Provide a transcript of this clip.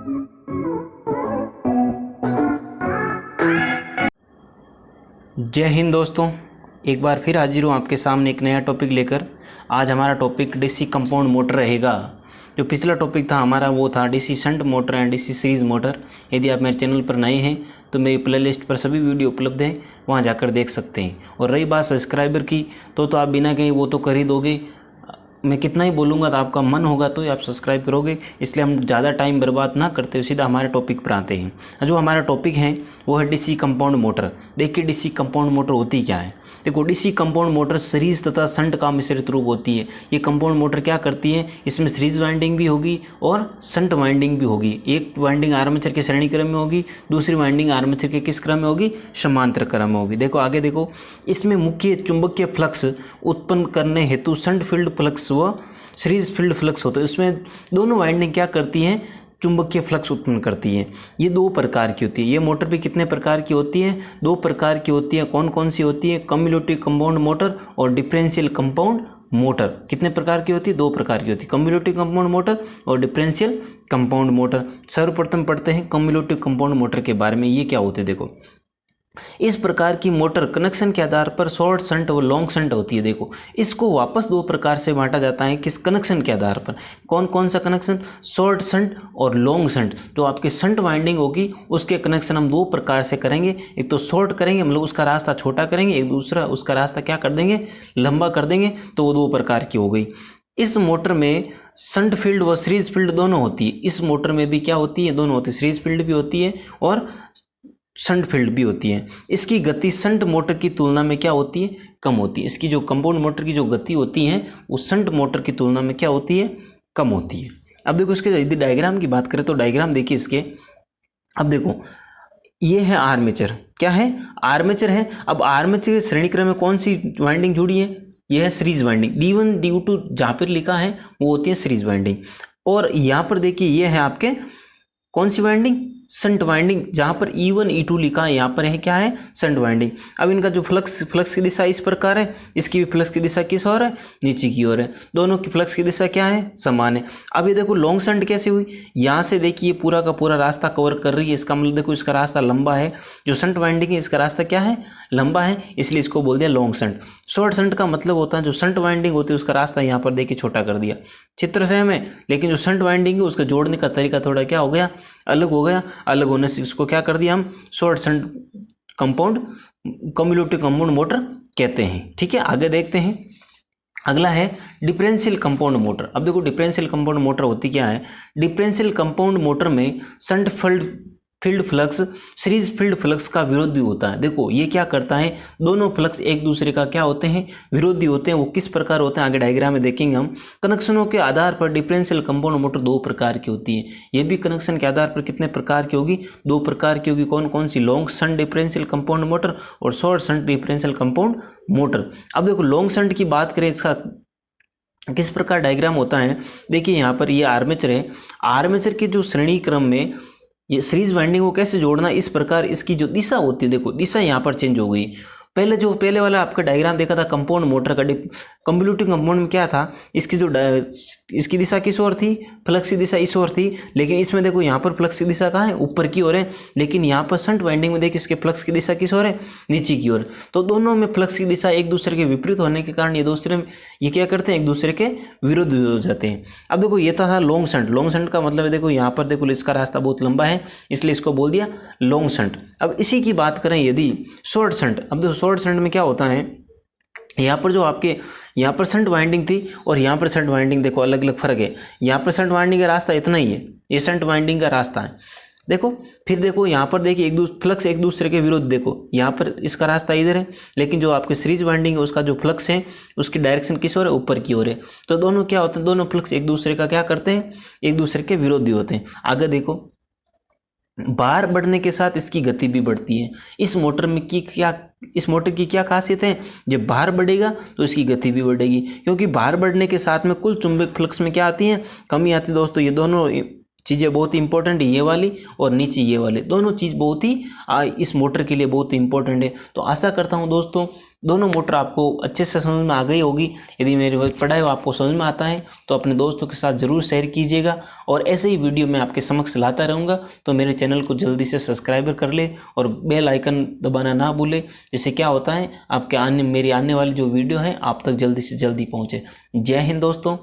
जय हिंद दोस्तों, एक बार फिर हाजिर हूँ आपके सामने एक नया टॉपिक लेकर। आज हमारा टॉपिक डीसी कंपाउंड मोटर रहेगा। जो पिछला टॉपिक था हमारा वो था DC shunt motor and DC series motor. यदि आप मेरे चैनल पर नए हैं तो मेरी प्लेलिस्ट पर सभी वीडियो उपलब्ध हैं, वहाँ जाकर देख सकते हैं। और रही बात सब्सक्राइबर की, तो आप बिना कहीं वो तो कर ही दोगे। मैं कितना ही बोलूँगा तो आपका मन होगा तो आप सब्सक्राइब करोगे। इसलिए हम ज़्यादा टाइम बर्बाद ना करते हुए सीधा हमारे टॉपिक पर आते हैं। जो हमारा टॉपिक है वो है डीसी कंपाउंड मोटर। देखिए डीसी कंपाउंड मोटर होती क्या है। देखो डीसी कंपाउंड मोटर सीरीज़ तथा शंट का मिश्रित रूप होती है। ये कंपाउंड मोटर क्या करती है, इसमें सीरीज़ वाइंडिंग भी होगी और शंट वाइंडिंग भी होगी। एक वाइंडिंग आर्मेचर के श्रेणी क्रम में होगी, दूसरी वाइंडिंग आर्मेचर के किस क्रम में होगी, समांतर क्रम में होगी। देखो आगे देखो, इसमें मुख्य चुंबकीय फ्लक्स उत्पन्न करने हेतु शंट फील्ड फ्लक्स व सीरीज फील्ड फ्लक्स होता है। इसमें दोनों वाइंडिंग क्या करती हैं, चुंबकीय फ्लक्स उत्पन्न करती है। ये दो प्रकार की होती है। ये मोटर भी कितने प्रकार की होती है, दो प्रकार की होती है। कौन कौन सी होती है, कम्युलेटिव कंपाउंड मोटर और डिफरेंशियल कंपाउंड मोटर। कितने प्रकार की होती है, दो प्रकार की होती है, कम्युलेटिव कंपाउंड मोटर और डिफरेंशियल कंपाउंड मोटर। सर्वप्रथम पढ़ते हैं कम्युलेटिव कंपाउंड मोटर के बारे में। ये क्या होते हैं, देखो इस प्रकार की मोटर कनेक्शन के आधार पर शॉर्ट शंट और लॉन्ग शंट होती है। देखो इसको वापस दो प्रकार से बांटा जाता है, किस कनेक्शन के आधार पर। कौन कौन सा कनेक्शन, शॉर्ट शंट और लॉन्ग शंट। जो आपकी शंट वाइंडिंग होगी उसके कनेक्शन हम दो प्रकार से करेंगे। एक तो शॉर्ट करेंगे, मतलब उसका रास्ता छोटा करेंगे, एक दूसरा उसका रास्ता क्या कर देंगे, लंबा कर देंगे। तो वो दो प्रकार की हो गई। इस मोटर में शंट फील्ड व सीरीज फील्ड दोनों होती है। इस मोटर में भी क्या होती है, दोनों होती है, सीरीज फील्ड भी होती है और शंट फील्ड भी होती है। इसकी गति शंट मोटर की तुलना में क्या होती है, कम होती है। इसकी जो कंपाउंड मोटर की जो गति होती है वो शंट मोटर की तुलना में क्या होती है, कम होती है। अब देखो इसके यदि डायग्राम की बात करें तो डायग्राम देखिए इसके। अब देखो ये है आर्मेचर, क्या है, आर्मेचर है। अब आर्मेचर के श्रेणी क्रम में कौन सी वाइंडिंग जुड़ी है, यह है सीरीज वाइंडिंग। D1 D2 जहाँ पर लिखा है वो होती है सीरीज वाइंडिंग। और यहाँ पर देखिए ये है आपके कौन सी वाइंडिंग, शंट वाइंडिंग। जहाँ पर E1 E2 लिखा है यहाँ पर है क्या है, शंट वाइंडिंग। अब इनका जो फ्लक्स की दिशा इस प्रकार है, इसकी भी फ्लक्स की दिशा किस ओर है, नीचे की ओर है। दोनों की फ्लक्स की दिशा क्या है, समान है। अब ये देखो लॉन्ग शंट कैसे हुई, यहाँ से देखिए पूरा का पूरा रास्ता कवर कर रही है। इसका मतलब देखो इसका रास्ता लंबा है। जो शंट वाइंडिंग है इसका रास्ता क्या है, लंबा है, इसलिए इसको बोल दिया लॉन्ग शंट। शॉर्ट शंट का मतलब होता है जो शंट वाइंडिंग होती है उसका रास्ता यहाँ पर देखिए छोटा कर दिया। चित्र सेम है, लेकिन जो शंट वाइंडिंग है उसका जोड़ने का तरीका थोड़ा क्या हो गया, अलग हो गया। अलग होने से इसको क्या कर दिया हम, short shunt compound cumulative compound motor कहते हैं। ठीक है, आगे देखते हैं। अगला है डिफरेंशियल कंपाउंड मोटर। अब देखो डिफरेंशियल कंपाउंड मोटर होती क्या है। डिफरेंशियल कंपाउंड मोटर में shunt field flux series field flux का विरोधी होता है। देखो ये क्या करता है, दोनों फ्लक्स एक दूसरे का क्या होते हैं, विरोधी होते हैं। वो किस प्रकार होते हैं आगे डायग्राम में देखेंगे हम। कनेक्शनों के आधार पर डिफरेंशियल कंपाउंड मोटर दो प्रकार की होती है। ये भी कनेक्शन के आधार पर कितने प्रकार की होगी, दो प्रकार की होगी। कौन कौन सी, long shunt differential compound motor और short shunt differential compound motor. अब देखो लॉन्ग शंट की बात करें, इसका किस प्रकार डायग्राम होता है। देखिए यहाँ पर ये आर्मेचर है। आर्मेचर के जो श्रेणी क्रम में ये सीरीज वाइंडिंग को कैसे जोड़ना, इस प्रकार इसकी जो दिशा होती है, देखो दिशा यहाँ पर चेंज हो गई। पहले वाला आपका डायग्राम देखा था कंपाउंड मोटर का, कम्युलेटिव कंपाउंड में क्या था, इसकी जो इसकी दिशा किस ओर थी, फ्लक्स की दिशा इस ओर थी। लेकिन इसमें देखो यहाँ पर फ्लक्स की दिशा कहाँ है, ऊपर की ओर है। लेकिन यहाँ पर शंट वाइंडिंग में देखिए इसके फ्लक्स की दिशा किस ओर है, नीचे की ओर। तो दोनों में फ्लक्स की दिशा एक दूसरे के विपरीत होने के कारण ये क्या करते हैं, एक दूसरे के विरुद्ध हो जाते हैं। अब देखो ये था लॉन्ग शंट। लॉन्ग शंट का मतलब है देखो यहाँ पर देखो इसका रास्ता बहुत लंबा है, इसलिए इसको बोल दिया लॉन्ग शंट। अब इसी की बात करें यदि शॉर्ट शंट। अब देखो शॉर्ट शंट में क्या होता है, यहाँ पर जो आपके यहाँ पर शंट वाइंडिंग थी और यहाँ पर शंट वाइंडिंग, देखो अलग अलग फर्क है। यहाँ पर शंट वाइंडिंग का रास्ता इतना ही है, ये शंट वाइंडिंग का रास्ता है। देखो फिर देखो यहाँ पर देखिए फ्लक्स एक दूसरे के विरुद्ध। देखो यहाँ पर इसका रास्ता इधर है, लेकिन जो आपके सीरीज वाइंडिंग है उसका जो फ्लक्स है उसकी डायरेक्शन किस ओर है, ऊपर की ओर है। तो दोनों क्या होते हैं, दोनों फ्लक्स एक दूसरे का क्या करते हैं, एक दूसरे के विरोधी होते हैं। आगे देखो भार बढ़ने के साथ इसकी गति भी बढ़ती है। इस मोटर की क्या खासियत है, जब भार बढ़ेगा तो इसकी गति भी बढ़ेगी, क्योंकि भार बढ़ने के साथ में कुल चुंबक फ्लक्स में क्या आती है, कमी आती है। दोस्तों ये दोनों चीज़ें बहुत ही इंपॉर्टेंट है, ये वाली और नीचे ये वाले दोनों चीज़ बहुत ही इस मोटर के लिए बहुत ही इंपॉर्टेंट है। तो आशा करता हूँ दोस्तों दोनों मोटर आपको अच्छे से समझ में आ गई होगी। यदि मेरी पढ़ाई आपको समझ में आता है तो अपने दोस्तों के साथ ज़रूर शेयर कीजिएगा और ऐसे ही वीडियो मैं आपके समक्ष लाता रहूँगा। तो मेरे चैनल को जल्दी से सब्सक्राइब कर ले और बेल आइकन दबाना ना भूले, जिससे क्या होता है आपके मेरी आने वाली जो वीडियो है आप तक जल्दी से जल्दी पहुँचे। जय हिंद दोस्तों।